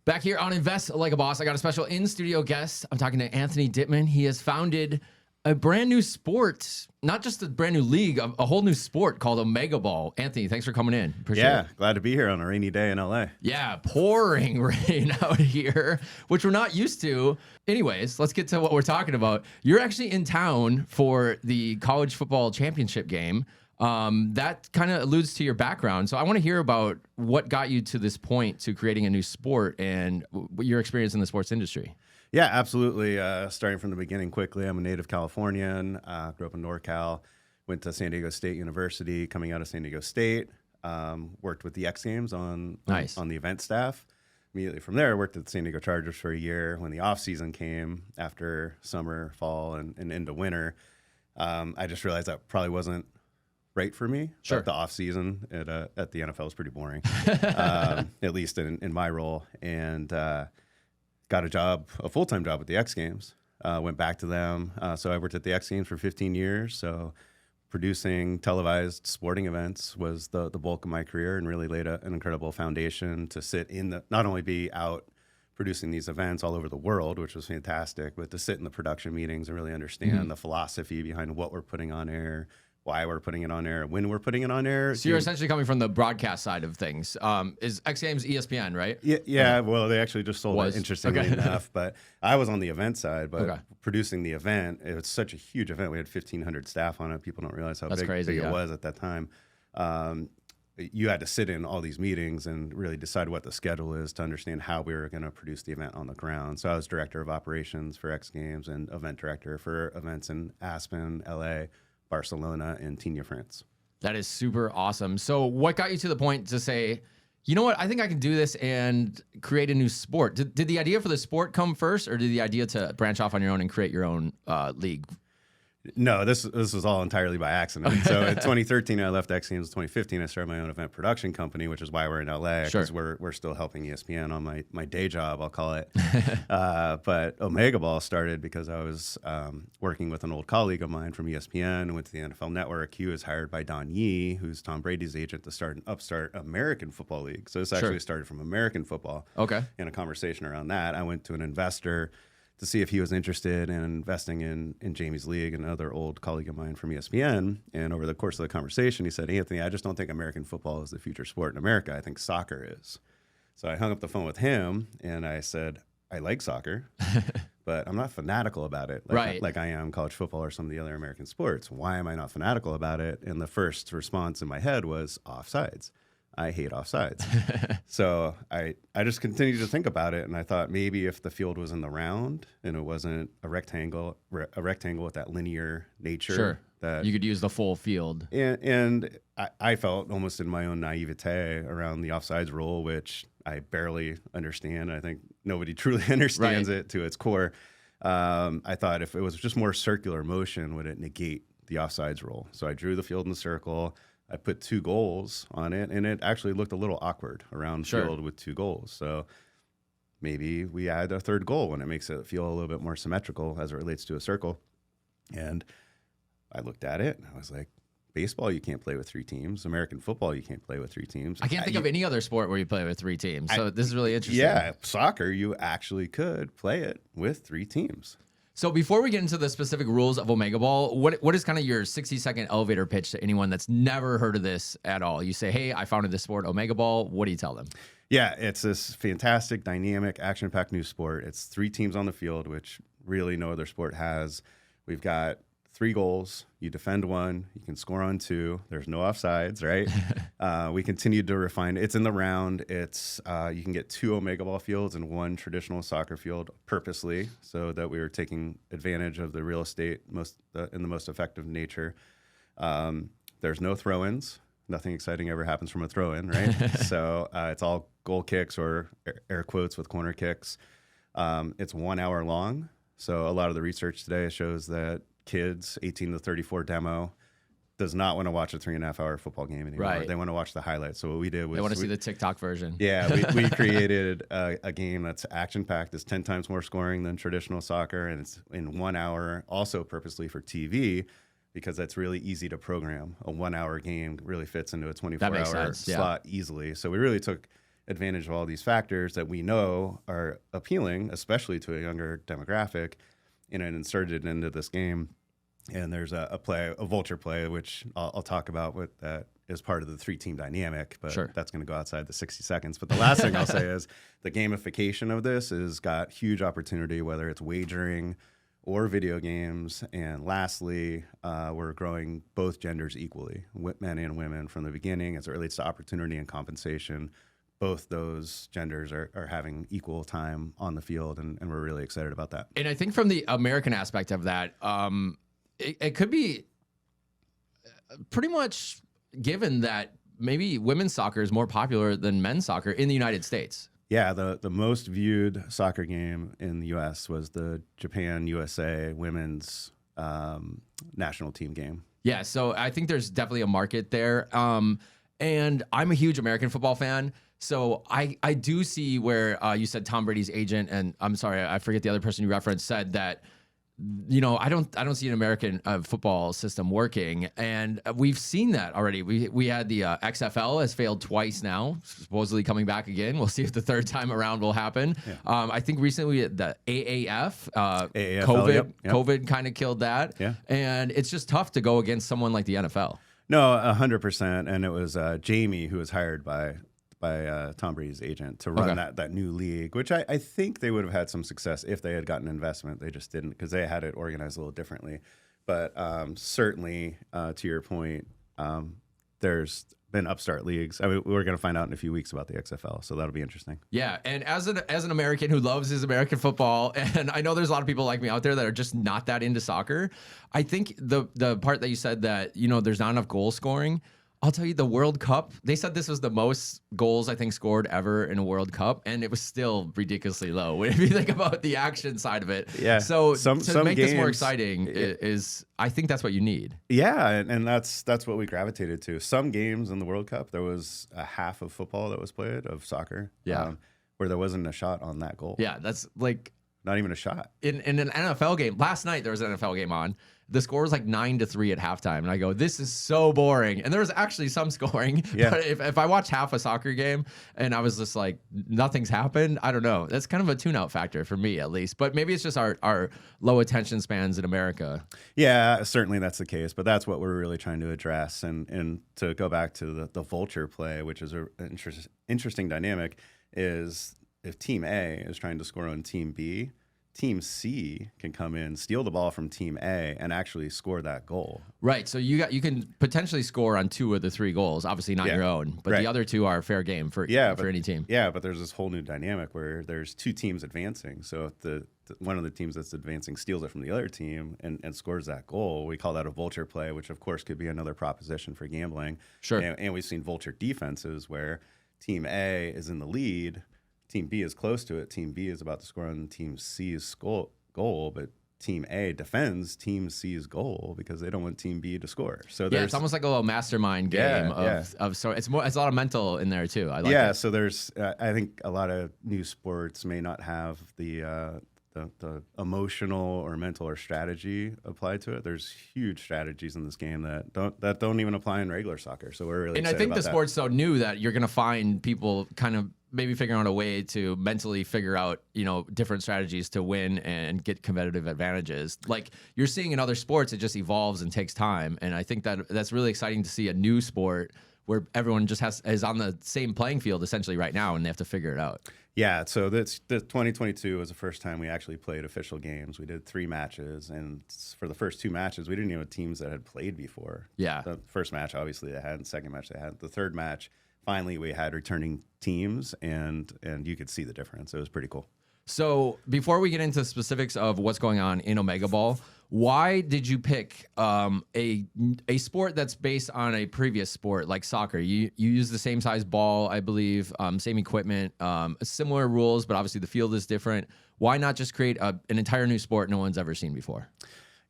Back here on Invest Like a Boss, I got a special in-studio guest. I'm talking to Anthony Dittmann. He has founded a brand new sport, not just a brand new league, a whole new sport called OmegaBall. Anthony, thanks for coming in. Appreciate it. Glad to be here on a rainy day in LA. Yeah, pouring rain out here, which we're not used to. Anyways, let's get to what we're talking about. You're actually in town for the college football championship game. That kind of alludes to your background. So I want to hear about what got you to this point to creating a new sport and your experience in the sports industry. Yeah, absolutely. Starting from the beginning quickly, I'm a native Californian, grew up in NorCal, went to San Diego State University, coming out of San Diego State, worked with the X Games on the event staff. Immediately from there, I worked at the San Diego Chargers for a year. When the off season came after summer, fall, and into winter, I just realized that probably wasn't right for me. Sure. Like the off season at the NFL is pretty boring, at least in my role. And got a full-time job at the X Games. Went back to them. So I worked at the X Games for 15 years. So producing televised sporting events was the bulk of my career, and really laid an incredible foundation to sit in not only be out producing these events all over the world, which was fantastic, but to sit in the production meetings and really understand the philosophy behind what we're putting on air, why we're putting it on air, when we're putting it on air. So you're essentially coming from the broadcast side of things. Is X Games ESPN, right? Yeah. Okay. Well, they actually just sold it, interestingly enough. But I was on the event side, but producing the event, it was such a huge event. We had 1,500 staff on it. People don't realize how big it was at that time. You had to sit in all these meetings and really decide what the schedule is to understand how we were going to produce the event on the ground. So I was director of operations for X Games and event director for events in Aspen, LA, Barcelona, and Tignes, France. That is super awesome. So what got you to the point to say, you know what, I think I can do this and create a new sport? Did the idea for the sport come first, or did the idea to branch off on your own and create your own league? No, this was all entirely by accident. So in 2013, I left X Games. In 2015, I started my own event production company, which is why we're in LA, because we're still helping ESPN on my day job, I'll call it. But OmegaBall started because I was working with an old colleague of mine from ESPN, went to the NFL Network. He was hired by Don Yee, who's Tom Brady's agent, to start an upstart American Football League. So this actually started from American football. Okay. In a conversation around that, I went to an investor to see if he was interested in investing in Jamie's League, another old colleague of mine from ESPN. And over the course of the conversation, he said, Anthony, I just don't think American football is the future sport in America. I think soccer is. So I hung up the phone with him, and I said, I like soccer, but I'm not fanatical about it like I am college football or some of the other American sports. Why am I not fanatical about it? And the first response in my head was offsides. I hate offsides. So I just continued to think about it, and I thought maybe if the field was in the round and it wasn't a rectangle with that linear nature, that you could use the full field. And I felt almost in my own naivete around the offsides rule, which I barely understand. I think nobody truly understands it to its core. I thought if it was just more circular motion, would it negate the offsides rule? So I drew the field in the circle. I put 2 goals on it, and it actually looked a little awkward around field with 2 goals. So maybe we add a 3rd goal when it makes it feel a little bit more symmetrical as it relates to a circle. And I looked at it, and I was like, baseball, you can't play with 3 teams. American football, you can't play with 3 teams. I can't think of any other sport where you play with 3 teams. So this is really interesting. Yeah, soccer, you actually could play it with 3 teams. So before we get into the specific rules of OmegaBall, what is kind of your 60-second elevator pitch to anyone that's never heard of this at all? You say, hey, I founded this sport, OmegaBall. What do you tell them? Yeah, it's this fantastic, dynamic, action-packed new sport. It's 3 teams on the field, which really no other sport has. We've got 3 goals. You defend 1. You can score on 2. There's no offsides, right? We continued to refine. It's in the round. It's you can get 2 OmegaBall fields and 1 traditional soccer field purposely, so that we were taking advantage of the real estate in the most effective nature. There's no throw-ins. Nothing exciting ever happens from a throw-in, right? So it's all goal kicks, or air quotes with corner kicks. It's 1 hour long. So a lot of the research today shows that kids 18 to 34 demo does not want to watch a 3.5 hour football game anymore. Right. They want to watch the highlights. So what we did was they want to see the TikTok version. Yeah, we created a game that's action packed. It's 10 times more scoring than traditional soccer, and it's in 1 hour. Also purposely for TV, because that's really easy to program. A 1 hour game really fits into a 24 hour slot easily. So we really took advantage of all these factors that we know are appealing, especially to a younger demographic, and inserted it into this game. And there's a vulture play, which I'll talk about with that is part of the 3-team dynamic, but that's going to go outside the 60 seconds. But the last thing I'll say is the gamification of this has got huge opportunity, whether it's wagering or video games. And lastly, we're growing both genders equally, men and women, from the beginning as it relates to opportunity and compensation. Both those genders are having equal time on the field, and we're really excited about that. And I think from the American aspect of that, it could be pretty much given that maybe women's soccer is more popular than men's soccer in the United States. Yeah, the most viewed soccer game in the U.S. was the Japan-USA women's national team game. Yeah, so I think there's definitely a market there. And I'm a huge American football fan. So I do see where you said Tom Brady's agent, and I'm sorry, I forget the other person you referenced, said that, you know, I don't see an American football system working, and we've seen that already. We had the XFL has failed twice now, supposedly coming back again. We'll see if the third time around will happen. Yeah. I think recently the AAF, AAFL, COVID kind of killed that. Yeah. And it's just tough to go against someone like the NFL. No, 100%. And it was Jamie who was hired by Tom Brady's agent to run that new league, which I think they would have had some success if they had gotten investment. They just didn't, because they had it organized a little differently. But certainly, to your point, there's been upstart leagues. I mean, we're going to find out in a few weeks about the XFL, so that'll be interesting. Yeah, and as an American who loves his American football, and I know there's a lot of people like me out there that are just not that into soccer, I think the part that you said that, you know, there's not enough goal scoring, I'll tell you, the World Cup, they said this was the most goals, I think, scored ever in a World Cup, and it was still ridiculously low if you think about the action side of it. Yeah. So to make this more exciting is, I think that's what you need. Yeah, and that's what we gravitated to. Some games in the World Cup, there was a half of football that was played, of soccer, where there wasn't a shot on that goal. Yeah, that's like... Not even a shot. In an NFL game, last night there was an NFL game on. The score was like 9-3 at halftime. And I go, this is so boring. And there was actually some scoring. Yeah. But if I watch half a soccer game and I was just like, nothing's happened, I don't know. That's kind of a tune-out factor for me, at least. But maybe it's just our low attention spans in America. Yeah, certainly that's the case. But that's what we're really trying to address. And to go back to the vulture play, which is an interesting dynamic, is if Team A is trying to score on Team B, Team C can come in, steal the ball from Team A, and actually score that goal. Right. So you can potentially score on 2 of the 3 goals. Obviously not your own, but the other 2 are fair game for any team. Yeah, but there's this whole new dynamic where there's 2 teams advancing. So if one of the teams that's advancing steals it from the other team and scores that goal, we call that a vulture play, which of course could be another proposition for gambling. Sure. And we've seen vulture defenses where Team A is in the lead, Team B is close to it. Team B is about to score on Team C's goal, but Team A defends Team C's goal because they don't want Team B to score. So it's almost like a little mastermind game so it's a lot of mental in there too. I like it. So there's I think a lot of new sports may not have the emotional or mental or strategy applied to it. There's huge strategies in this game that don't even apply in regular soccer. So we're really excited I think about the sport's so new that you're going to find people kind of maybe figuring out a way to mentally figure out, you know, different strategies to win and get competitive advantages. Like you're seeing in other sports, it just evolves and takes time. And I think that's really exciting to see a new sport where everyone just is on the same playing field essentially right now, and they have to figure it out. Yeah, so the 2022 was the first time we actually played official games. We did 3 matches, and for the first 2 matches, we didn't even have teams that had played before. Yeah. The first match, obviously, they had. The second match, they had. The third match, finally, we had returning teams, and you could see the difference. It was pretty cool. So before we get into specifics of what's going on in OmegaBall, why did you pick a sport that's based on a previous sport like soccer? You use the same size ball, I believe, same equipment, similar rules, but obviously the field is different. Why not just create an entire new sport no one's ever seen before?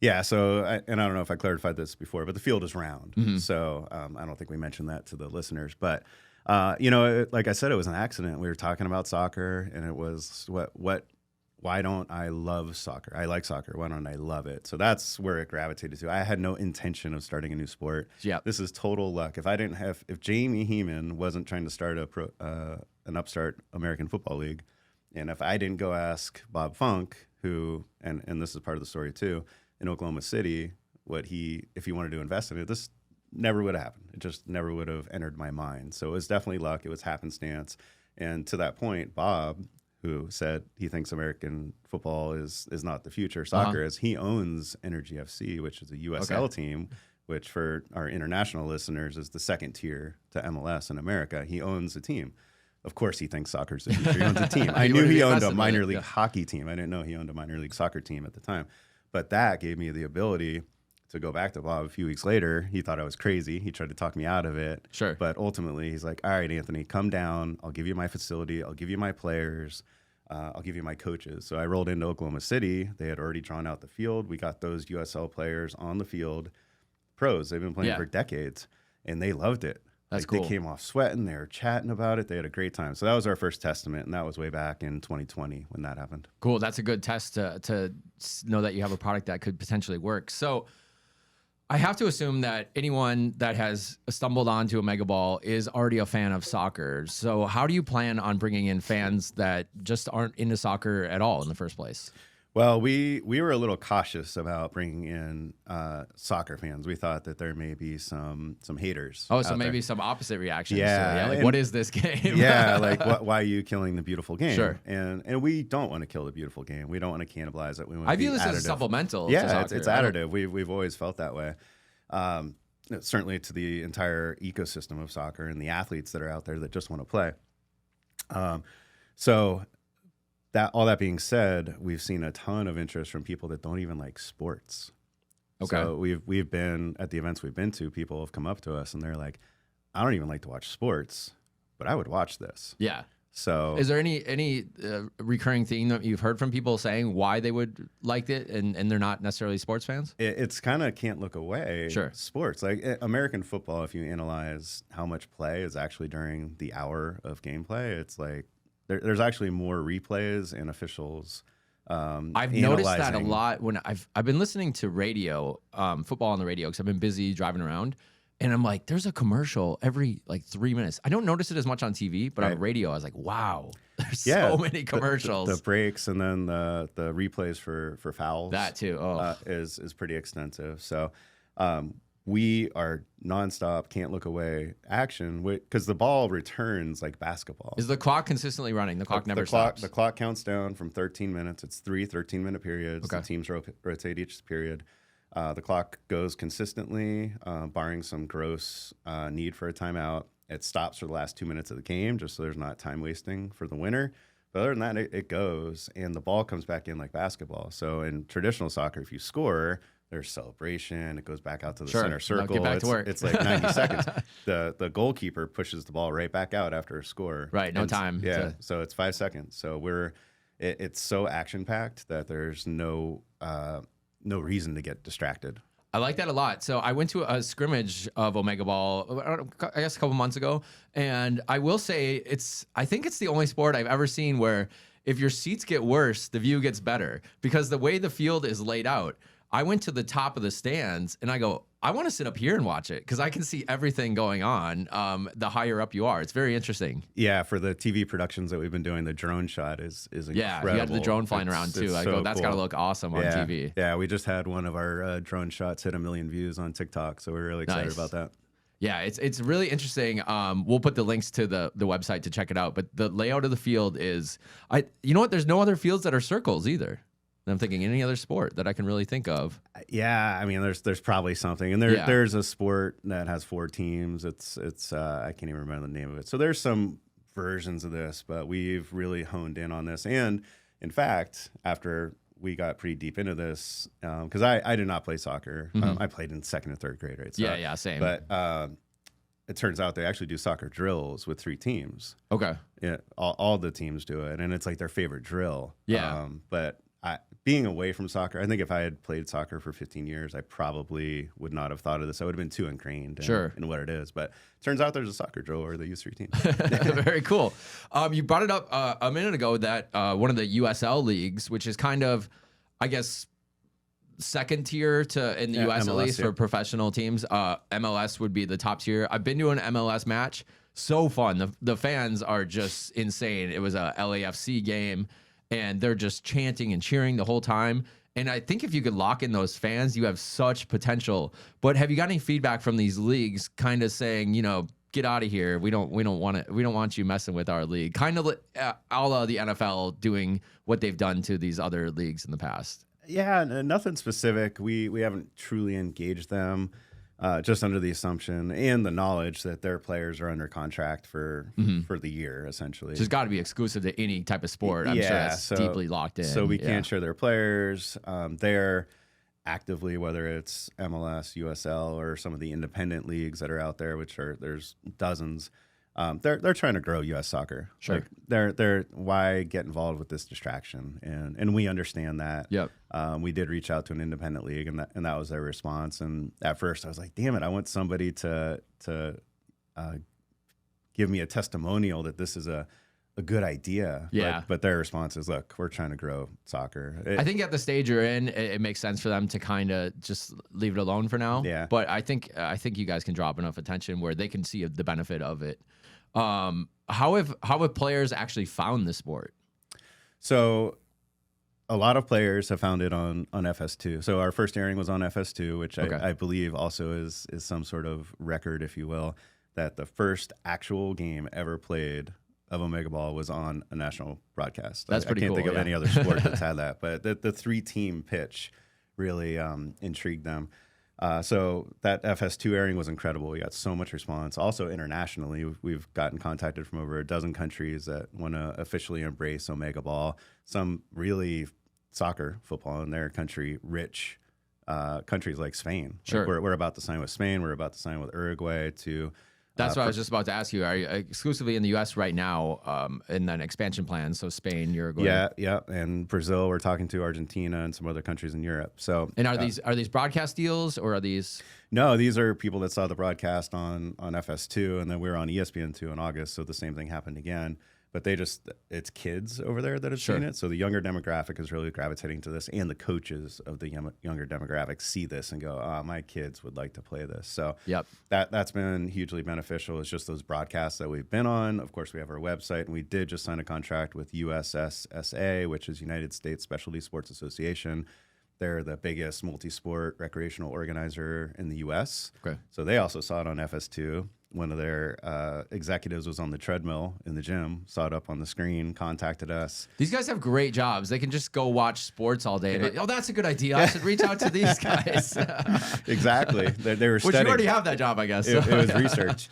Yeah, so, and I don't know if I clarified this before, but the field is round. Mm-hmm. So I don't think we mentioned that to the listeners, but you know, like I said, it was an accident. We were talking about soccer, and it was why don't I love soccer? I like soccer. Why don't I love it? So that's where it gravitated to. I had no intention of starting a new sport. Yeah, this is total luck. If Jamie Heeman wasn't trying to start an upstart American Football League. And if I didn't go ask Bob Funk, who, and this is part of the story too, in Oklahoma City, if he wanted to invest in it, this never would have happened. It just never would have entered my mind. So it was definitely luck. It was happenstance. And to that point, Bob, who said he thinks American football is not the future, soccer is, he owns Energy FC, which is a USL team, which for our international listeners is the second tier to MLS in America. He owns a team. Of course, he thinks soccer's the future. He owns a team. I knew he owned a minor league hockey team. I didn't know he owned a minor league soccer team at the time. But that gave me the ability to go back to Bob a few weeks later. He thought I was crazy. He tried to talk me out of it. Sure. But ultimately, he's like, all right, Anthony, come down. I'll give you my facility. I'll give you my players. I'll give you my coaches. So I rolled into Oklahoma City. They had already drawn out the field. We got those USL players on the field. Pros. They've been playing for decades. And they loved it. That's cool. They came off sweating. They were chatting about it. They had a great time. So that was our first testament. And that was way back in 2020 when that happened. Cool. That's a good test to know that you have a product that could potentially work. So I have to assume that anyone that has stumbled onto OmegaBall is already a fan of soccer. So how do you plan on bringing in fans that just aren't into soccer at all in the first place? Well, we were a little cautious about bringing in soccer fans. We thought that there may be some haters. Oh, so maybe some opposite reactions. Yeah. So, like, what is this game? Yeah, like why are you killing the beautiful game? Sure. And we don't want to kill the beautiful game. We don't want to cannibalize it. We want I to view be this additive. as supplemental. Yeah, to soccer. it's additive. We've always felt that way. Certainly to the entire ecosystem of soccer and the athletes that are out there that just want to play. So all that being said, we've seen a ton of interest from people that don't even like sports. Okay. So we've been at the events we've been to, people have come up to us and they're like, I don't even like to watch sports, but I would watch this. Yeah. So is there any recurring theme that you've heard from people saying why they would like it and they're not necessarily sports fans? It's kind of can't look away. Sure. Sports, like American football, if you analyze how much play is actually during the hour of gameplay, it's like there's actually more replays and officials. I've noticed that a lot when I've been listening to radio, football on the radio, because I've been busy driving around. And I'm like, there's a commercial every like 3 minutes. I don't notice it as much on TV, but on radio, I was like, wow, there's so many commercials. The breaks and then the replays for fouls. That too. Is pretty extensive. So we are nonstop, can't look away action because the ball returns like basketball. Is the clock consistently running? The clock never stops. The clock counts down from 13 minutes. It's 3 13-minute periods. Okay. The teams rotate each period. The clock goes consistently, barring some gross need for a timeout. It stops for the last 2 minutes of the game, just so there's not time wasting for the winner. But other than that, it goes, and the ball comes back in like basketball. So in traditional soccer, if you score, there's celebration. It goes back out to the center circle. Get back to work. It's like 90 seconds. The goalkeeper pushes the ball right back out after a score. Right, no time. Yeah, so it's 5 seconds. So it's so action packed that there's no reason to get distracted. I like that a lot. So I went to a scrimmage of OmegaBall, I guess a couple months ago, and I will say I think it's the only sport I've ever seen where if your seats get worse, the view gets better because the way the field is laid out. I went to the top of the stands and I go, I want to sit up here and watch it because I can see everything going on the higher up you are. It's very interesting. Yeah, for the TV productions that we've been doing, the drone shot is incredible. Yeah, you had the drone flying around too. I go, that's got to look awesome on TV. Yeah, we just had one of our drone shots hit 1 million views on TikTok, so we're really excited about that. Yeah, it's really interesting. We'll put the links to the website to check it out. But the layout of the field is, you know what? There's no other fields that are circles either. And I'm thinking any other sport that I can really think of. Yeah, I mean, there's probably something, and there's a sport that has 4 teams. It's I can't even remember the name of it. So there's some versions of this, but we've really honed in on this. And in fact, after we got pretty deep into this, because I did not play soccer. I played in 2nd and 3rd grade, right? So, yeah, same. But it turns out they actually do soccer drills with 3 teams. Okay. Yeah, all the teams do it, and it's like their favorite drill. Yeah. But being away from soccer, I think if I had played soccer for 15 years, I probably would not have thought of this. I would have been too ingrained in what it is. But it turns out there's a soccer drill where they use 3 teams. Very cool. You brought it up a minute ago that one of the USL leagues, which is kind of, I guess, second tier in the US MLS, at least for professional teams. MLS would be the top tier. I've been to an MLS match. so fun. The fans are just insane. It was a LAFC game, and they're just chanting and cheering the whole time. And I think if you could lock in those fans, you have such potential. But have you got any feedback from these leagues, kind of saying, get out of here. We don't want you messing with our league. Kind of a la the NFL doing what they've done to these other leagues in the past. Yeah, nothing specific. We haven't truly engaged them, just under the assumption and the knowledge that their players are under contract for the year, essentially. It's got to be exclusive to any type of sport. I'm sure that's deeply locked in. So we can't share their players. They're actively, whether it's MLS, USL, or some of the independent leagues that are out there, there's dozens. They're trying to grow U.S. soccer. Sure. Like they're why get involved with this distraction, and we understand that. Yep. We did reach out to an independent league, and that was their response. And at first, I was like, "Damn it! I want somebody to give me a testimonial that this is a good idea." Yeah. But their response is, "Look, we're trying to grow soccer." I think at the stage you're in, it makes sense for them to kind of just leave it alone for now. Yeah. But I think you guys can drop enough attention where they can see the benefit of it. How have players actually found the sport? So a lot of players have found it on FS2. So our first airing was on FS2, which I believe also is some sort of record, if you will, that the first actual game ever played of OmegaBall was on a national broadcast. That's pretty cool. I can't think of any other sport that's had that, but the 3-team pitch really intrigued them. So that FS2 airing was incredible. We got so much response. Also internationally, we've gotten contacted from over a dozen countries that want to officially embrace OmegaBall. Some really football in their country, rich countries like Spain. Sure. Like we're about to sign with Spain. We're about to sign with Uruguay to... That's what I was just about to ask you. Are you exclusively in the U.S. right now, and then expansion plans? So Spain, Uruguay. Yeah, and Brazil. We're talking to Argentina and some other countries in Europe. So, and are these broadcast deals, or are these? No, these are people that saw the broadcast on FS2, and then we were on ESPN2 in August. So the same thing happened again. But it's kids over there that have seen it. So the younger demographic is really gravitating to this, and the coaches of the younger demographic see this and go, "Oh, my kids would like to play this." So that's been hugely beneficial. It's just those broadcasts that we've been on. Of course, we have our website, and we did just sign a contract with USSSA, which is United States Specialty Sports Association. They're the biggest multi-sport recreational organizer in the U.S. Okay. So they also saw it on FS2. One of their executives was on the treadmill in the gym, saw it up on the screen, contacted us. These guys have great jobs. They can just go watch sports all day. Like, oh, that's a good idea. I should reach out to these guys. Exactly. They were studying. Which you already have that job, I guess. It was research.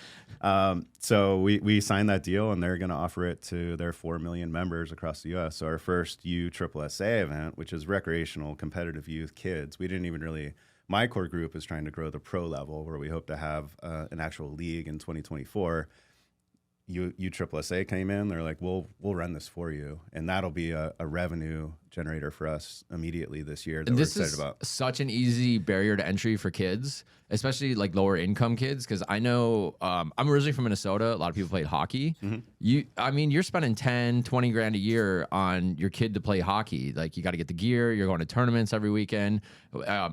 So we signed that deal, and they're going to offer it to their 4 million members across the U.S. So our first USSSA event, which is recreational, competitive youth kids, we didn't even really... My core group is trying to grow the pro level, where we hope to have an actual league in 2024. USSSA came in. They're like, we'll run this for you, and that'll be a revenue generator for us immediately this year. That and we're this excited is about. Such an easy barrier to entry for kids, especially like lower income kids. Because I know I'm originally from Minnesota. A lot of people played hockey. Mm-hmm. You're spending 10, 20 grand a year on your kid to play hockey. Like, you got to get the gear. You're going to tournaments every weekend.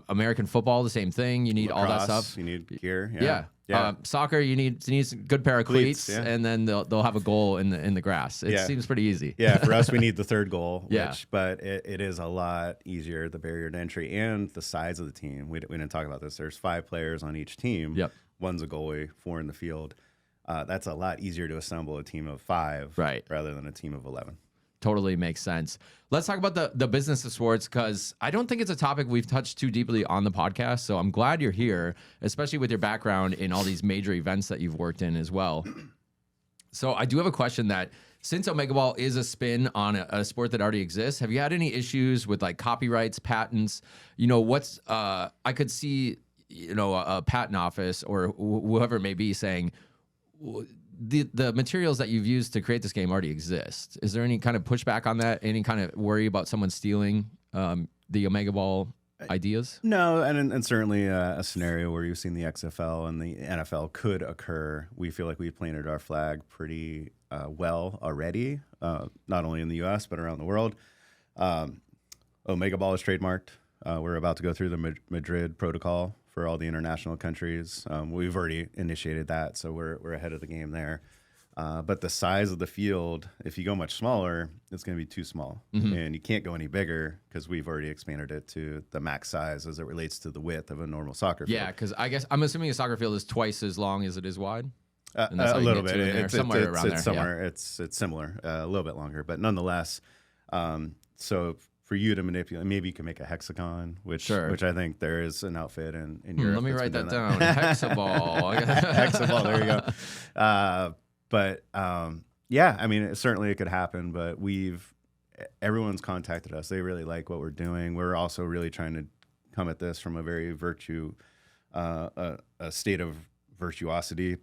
American football, the same thing. You need Lacrosse, all that stuff. You need gear. Yeah. Soccer, you need a good pair of cleats, and then they'll have a goal in the grass. It seems pretty easy. Yeah, for us, we need the third goal. Yeah. But it is a lot easier, the barrier to entry and the size of the team. We didn't talk about this. There's 5 players on each team. Yep. One's a goalie, 4 in the field. That's a lot easier to assemble a team of 5 rather than a team of 11. Totally makes sense. Let's talk about the business of sports, because I don't think it's a topic we've touched too deeply on the podcast. So I'm glad you're here, especially with your background in all these major events that you've worked in as well. So I do have a question that, since OmegaBall is a spin on a sport that already exists, have you had any issues with like copyrights, patents? I could see, a patent office or whoever it may be saying, the materials that you've used to create this game already exist. Is there any kind of pushback on that? Any kind of worry about someone stealing the OmegaBall ideas? No, and certainly a scenario where you've seen the XFL and the NFL could occur. We feel like we planted our flag pretty well already, not only in the U.S. but around the world. OmegaBall is trademarked. We're about to go through the Madrid protocol for all the international countries. We've already initiated that, so we're ahead of the game there. But the size of the field, if you go much smaller, it's going to be too small. And you can't go any bigger because we've already expanded it to the max size as it relates to the width of a normal soccer field. Yeah, because I guess I'm assuming a soccer field is twice as long as it is wide. A little bit. It's somewhere around there. Somewhere. Yeah. It's similar, a little bit longer, but nonetheless. So for you to manipulate, maybe you can make a hexagon, which I think there is an outfit in Europe. Let me write that down. Hexaball. Hexaball. There you go. But yeah, I mean, certainly it could happen. But everyone's contacted us. They really like what we're doing. We're also really trying to come at this from a very a state of virtuosity,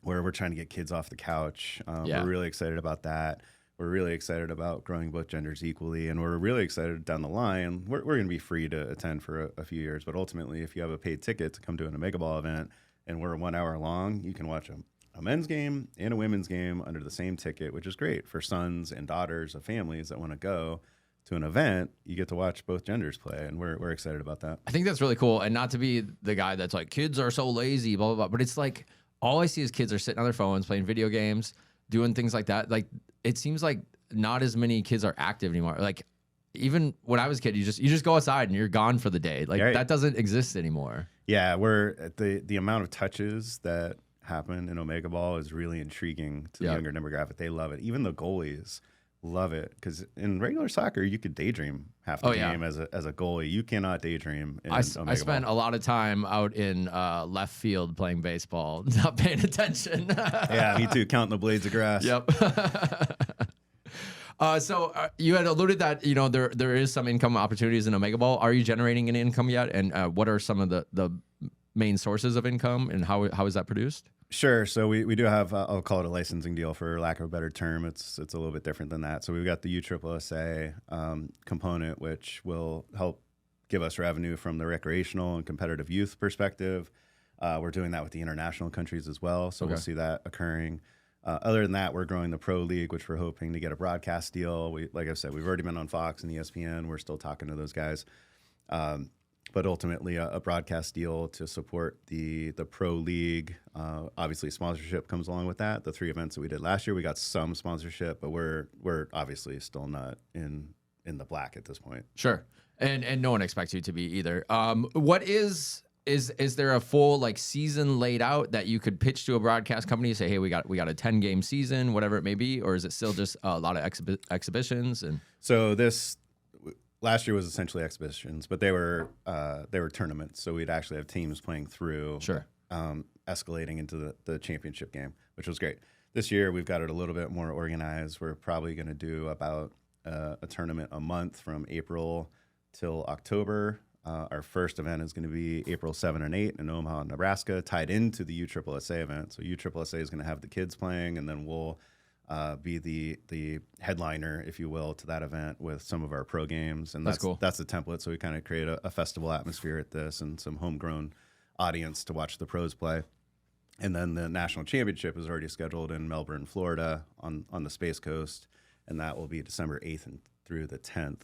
where we're trying to get kids off the couch. We're really excited about that. We're really excited about growing both genders equally, and we're really excited down the line. We're going to be free to attend for a few years, but ultimately, if you have a paid ticket to come to an OmegaBall event and we're 1 hour long, you can watch a men's game and a women's game under the same ticket, which is great for sons and daughters of families that want to go to an event. You get to watch both genders play, and we're excited about that. I think that's really cool, and not to be the guy that's like, kids are so lazy, blah, blah, blah, but it's like, all I see is kids are sitting on their phones, playing video games, doing things like that. Like, it seems like not as many kids are active anymore. Like, even when I was a kid, you just go outside and you're gone for the day. Like, that doesn't exist anymore. Yeah, the amount of touches that happen in OmegaBall is really intriguing to the younger demographic. They love it. Even the goalies love it, because in regular soccer, you could daydream half the game as a goalie. You cannot daydream in OmegaBall. I spent a lot of time out in left field playing baseball, not paying attention. Yeah, me too, counting the blades of grass. Yep. So you had alluded that, there is some income opportunities in OmegaBall. Are you generating any income yet? And what are some of the main sources of income, and how is that produced? Sure. So we do have, I'll call it a licensing deal for lack of a better term. It's a little bit different than that. So we've got the USSSA component, which will help give us revenue from the recreational and competitive youth perspective. We're doing that with the international countries as well. So we'll see that occurring. Other than that, we're growing the Pro League, which we're hoping to get a broadcast deal. Like I said, we've already been on Fox and ESPN. We're still talking to those guys. But ultimately, a broadcast deal to support the Pro League. Obviously, sponsorship comes along with that. The 3 events that we did last year, we got some sponsorship, but we're obviously still not in the black at this point. Sure, and no one expects you to be either. What is there a full season laid out that you could pitch to a broadcast company and say, hey, we got a 10-game season, whatever it may be, or is it still just a lot of exhibitions? And so last year was essentially exhibitions, but they were tournaments. So we'd actually have teams playing through, escalating into the championship game, which was great. This year we've got it a little bit more organized. We're probably going to do about a tournament a month from April till October. Our first event is going to be April 7 and 8 in Omaha, Nebraska, tied into the USSSA event. So USSSA is going to have the kids playing, and then we'll be the headliner, if you will, to that event with some of our pro games. And that's cool. That's the template. So we kind of create a festival atmosphere at this and some homegrown audience to watch the pros play. And then the national championship is already scheduled in Melbourne, Florida on the Space Coast. And that will be December 8th through the 10th.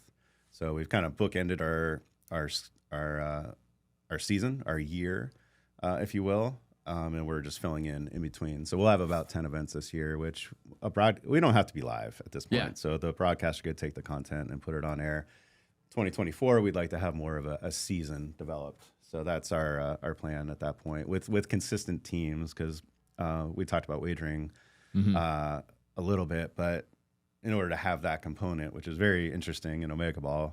So we've kind of bookended our season, our year, if you will. And we're just filling in between. So we'll have about 10 events this year, which we don't have to be live at this point. Yeah. So the broadcaster could take the content and put it on air. 2024, we'd like to have more of a season developed. So that's our plan at that point with consistent teams, because we talked about wagering a little bit, but in order to have that component, which is very interesting in OmegaBall,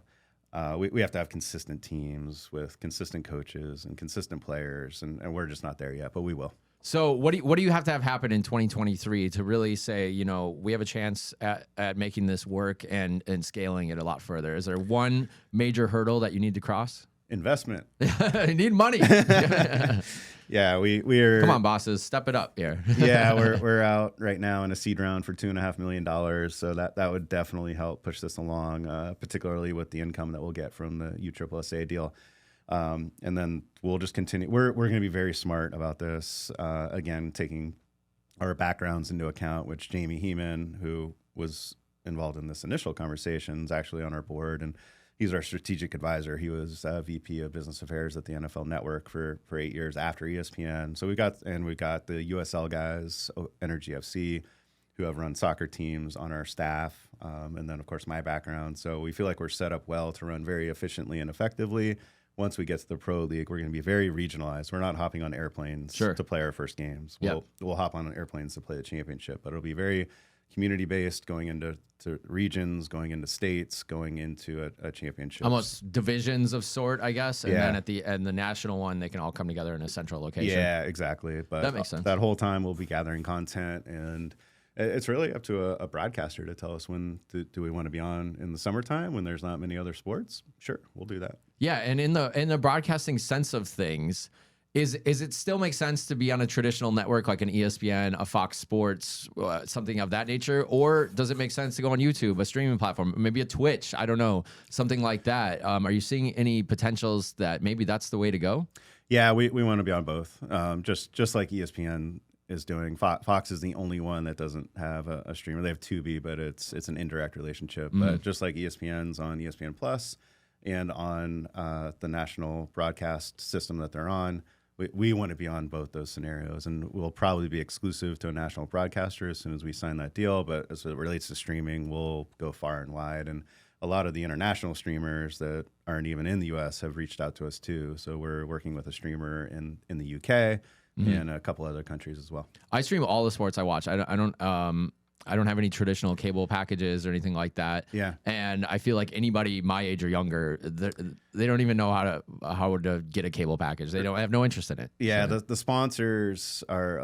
we have to have consistent teams with consistent coaches and consistent players, and we're just not there yet, but we will. So what do you have to have happen in 2023 to really say, we have a chance at making this work and scaling it a lot further? Is there one major hurdle that you need to cross? Investment. You need money. Yeah, we're come on, bosses, step it up here. Yeah, we're out right now in a seed round for $2.5 million, so that would definitely help push this along, particularly with the income that we'll get from the USSSA deal. And then we'll just continue. We're going to be very smart about this. Again, taking our backgrounds into account, which Jamie Heeman, who was involved in this initial conversation, is actually on our board, and he's our strategic advisor. He was VP of Business Affairs at the NFL Network for 8 years after ESPN. So we got the USL guys, Energy FC, who have run soccer teams on our staff, and then of course my background. So we feel like we're set up well to run very efficiently and effectively. Once we get to the pro league, we're going to be very regionalized. We're not hopping on airplanes Sure. to play our first games. Yep. We'll hop on airplanes to play the championship, but it'll be very community based, going into regions, going into states, going into a championship. Almost divisions of sort, I guess. And Yeah. then at the end, the national one, they can all come together in a central location. Yeah, exactly. But That makes sense. That whole time we'll be gathering content, and it's really up to a broadcaster to tell us when do we want to be on in the summertime when there's not many other sports. Sure, we'll do that. Yeah, and in the broadcasting sense of things, is it still make sense to be on a traditional network like an ESPN, a Fox Sports, something of that nature, or does it make sense to go on YouTube, a streaming platform, maybe a Twitch? I don't know, something like that. Are you seeing any potentials that maybe that's the way to go? Yeah, we want to be on both. Just like ESPN is doing. Fox is the only one that doesn't have a streamer. They have Tubi, but it's an indirect relationship. But just like ESPN's on ESPN Plus and on the national broadcast system that they're on, we want to be on both those scenarios, and we'll probably be exclusive to a national broadcaster as soon as we sign that deal. But as it relates to streaming, we'll go far and wide. And a lot of the international streamers that aren't even in the U.S. have reached out to us too. So we're working with a streamer in the U.K. and a couple other countries as well. I stream all the sports I watch. I don't have any traditional cable packages or anything like that. Yeah. And I feel like anybody my age or younger, they don't even know how to get a cable package. They don't have no interest in it. Yeah, So- the sponsors are,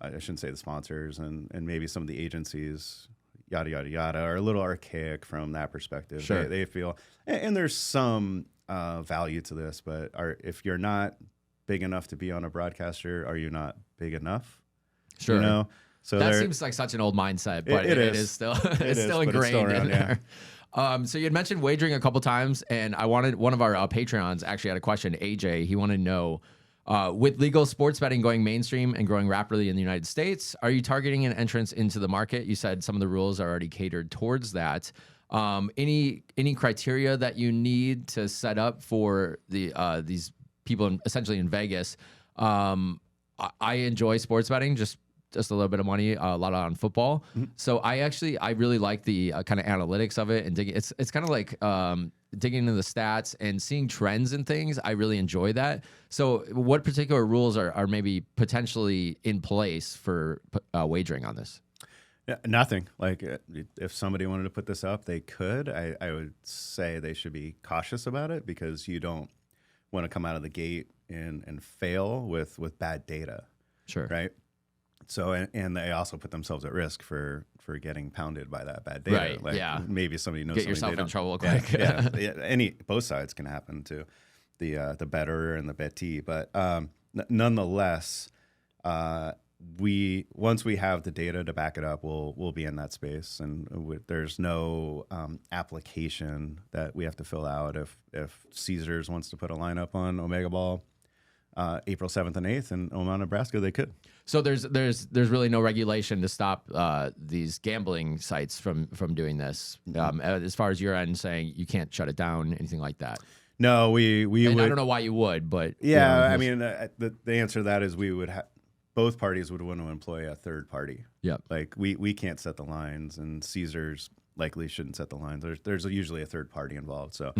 I shouldn't say the sponsors, and maybe some of the agencies, yada, yada, yada, are a little archaic from that perspective. Sure. They feel, and there's some value to this, but if you're not big enough to be on a broadcaster, are you not big enough? Sure. You know? So that seems like such an old mindset, but It it is. is still It it's is, still but it's ingrained still around, in there. So you had mentioned wagering a couple times, and I wanted one of our Patreons actually had a question. AJ, he wanted to know, with legal sports betting going mainstream and growing rapidly in the United States, are you targeting an entrance into the market? You said some of the rules are already catered towards that. Any criteria that you need to set up for these people essentially in Vegas? I enjoy sports betting, just a little bit of money, a lot on football. So I really like the kind of analytics of it and digging. It's kind of like digging into the stats and seeing trends and things. I really enjoy that. So what particular rules are maybe potentially in place for wagering on this? Yeah, nothing. Like if somebody wanted to put this up, they could. I would say they should be cautious about it because you don't want to come out of the gate and fail with bad data. Sure. Right. So and they also put themselves at risk for getting pounded by that bad data. Right, Like yeah. Maybe somebody knows Get something yourself they in don't. trouble Yeah, quick. both sides can happen to the bettor and the bettee, but nonetheless, once we have the data to back it up, we'll be in that space, and there's no application that we have to fill out if Caesars wants to put a lineup on OmegaBall April 7th and 8th in Omaha, Nebraska, they could. So there's really no regulation to stop these gambling sites from doing this. As far as your end saying you can't shut it down, anything like that. No, we And would. I don't know why you would, but Yeah, I mean, the answer to that is we would both parties would want to employ a third party. Yep. Like we can't set the lines, and Caesars likely shouldn't set the lines. There's usually a third party involved. So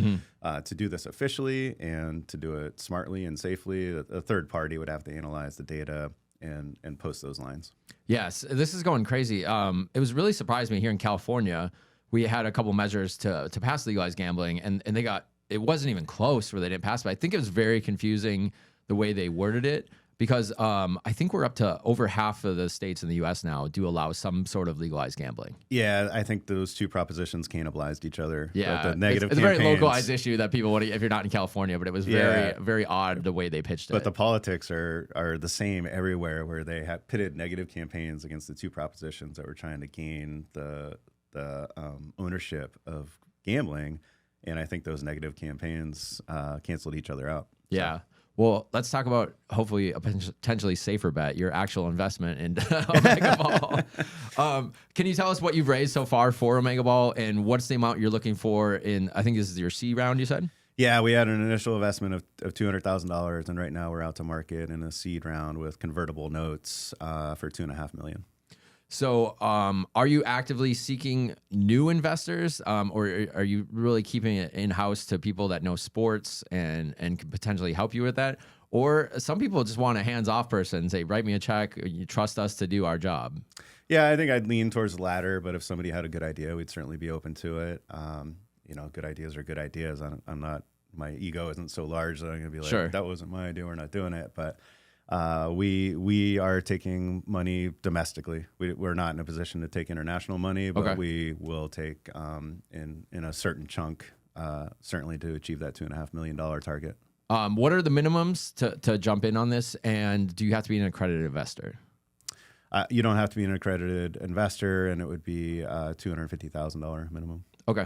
to do this officially and to do it smartly and safely, a third party would have to analyze the data and post those lines. Yes, this is going crazy. It was really surprised me here in California. We had a couple measures to pass legalized gambling, and they got, it wasn't even close where they didn't pass. But I think it was very confusing the way they worded it, because I think we're up to over half of the states in the U.S. now do allow some sort of legalized gambling. Yeah, I think those two propositions cannibalized each other. Yeah, the negative it's a very campaigns- localized issue that people would, if you're not in California, but it was very, very odd the way they pitched it. But the politics are the same everywhere, where they have pitted negative campaigns against the two propositions that were trying to gain the ownership of gambling, and I think those negative campaigns canceled each other out. Yeah. Well, let's talk about hopefully a potentially safer bet, your actual investment in OmegaBall. Can you tell us what you've raised so far for OmegaBall, and what's the amount you're looking for in, I think this is your C round, you said? Yeah, we had an initial investment of $200,000, and right now we're out to market in a seed round with convertible notes for $2.5 million. So, are you actively seeking new investors, or are you really keeping it in house to people that know sports and can potentially help you with that? Or some people just want a hands-off person, say, write me a check. You trust us to do our job. Yeah, I think I'd lean towards the latter, but if somebody had a good idea, we'd certainly be open to it. Good ideas are good ideas. I'm not, my ego isn't so large that I'm gonna be like, Sure. that wasn't my idea, we're not doing it. But we are taking money domestically. We're not in a position to take international money, but we will take in a certain chunk, certainly to achieve that $2.5 million target. What are the minimums to jump in on this? And do you have to be an accredited investor? You don't have to be an accredited investor, and it would be $250,000 minimum. Okay,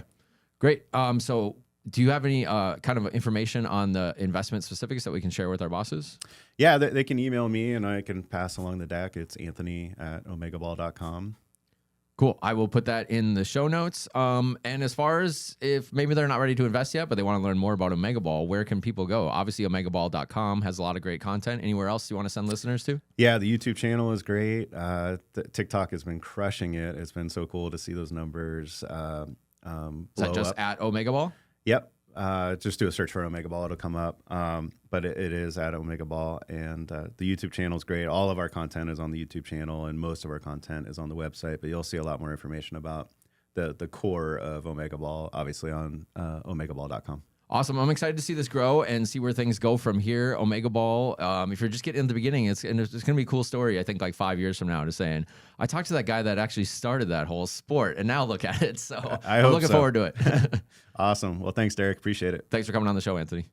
great. So do you have any kind of information on the investment specifics that we can share with our bosses? Yeah, they can email me, and I can pass along the deck. It's anthony@omegaball.com. Cool. I will put that in the show notes. And as far as if maybe they're not ready to invest yet, but they want to learn more about OmegaBall, where can people go? Obviously, OmegaBall.com has a lot of great content. Anywhere else you want to send listeners to? Yeah, the YouTube channel is great. TikTok has been crushing it. It's been so cool to see those numbers. Is that just at OmegaBall? Yep. Just do a search for OmegaBall. It'll come up. But it is at OmegaBall. And the YouTube channel is great. All of our content is on the YouTube channel, and most of our content is on the website. But you'll see a lot more information about the core of OmegaBall, obviously, on OmegaBall.com. Awesome. I'm excited to see this grow and see where things go from here. OmegaBall, if you're just getting in the beginning, it's going to be a cool story, I think, like 5 years from now, to saying, I talked to that guy that actually started that whole sport, and now look at it. So I'm looking forward to it. Awesome. Well, thanks, Derek. Appreciate it. Thanks for coming on the show, Anthony.